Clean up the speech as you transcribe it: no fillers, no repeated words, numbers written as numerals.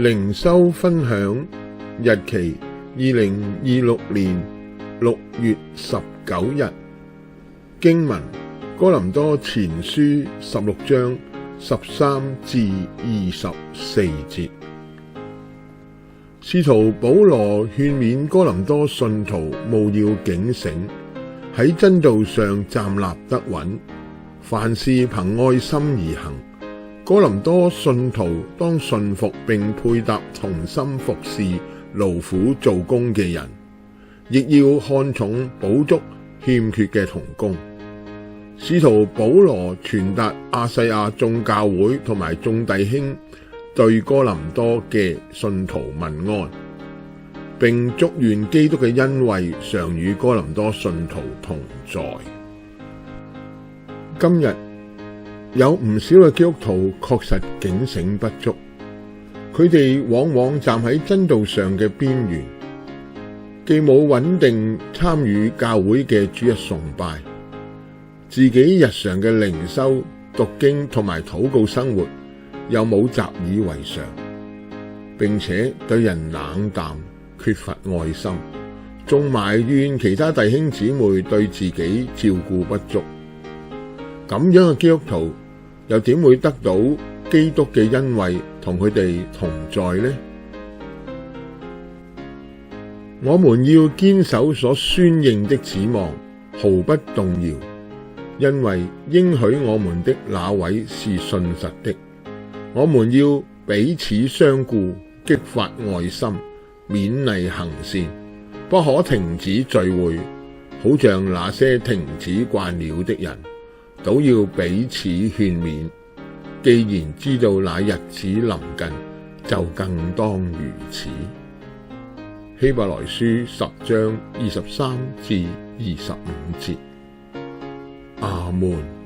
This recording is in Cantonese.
靈修分享日期2026年6月19日，經文哥林多前書16章13至24節。使徒保羅勸勉哥林多信徒務要警醒，喺真道上站立得穩，凡事憑愛心而行。哥林多信徒當順服並配搭同心服侍、勞苦做工嘅人，亦要看重補足欠缺嘅同工。使徒保羅傳達亞細亞眾教會同埋眾弟兄對哥林多嘅信徒問安，並祝願基督嘅恩惠常與哥林多信徒同在。今日有唔少嘅基督徒確實警醒不足，佢哋往往站喺真道上嘅邊緣，既冇穩定參與教會嘅主日崇拜，自己日常嘅靈修、讀經同埋禱告生活又冇習以為常，並且對人冷淡，缺乏愛心，仲埋怨其他弟兄姊妹對自己照顧不足。咁樣嘅基督徒又點會得到基督嘅恩惠同佢哋同在呢？我們要堅守所宣認的指望，毫不動搖，因為應許我們的那位是信實的。我們要彼此相顧，激發愛心，勉勵行善，不可停止聚會，好像那些停止慣了的人，都要彼此勸勉。既然知道那日子臨近，就更當如此。希伯來書10章23至25節。阿們。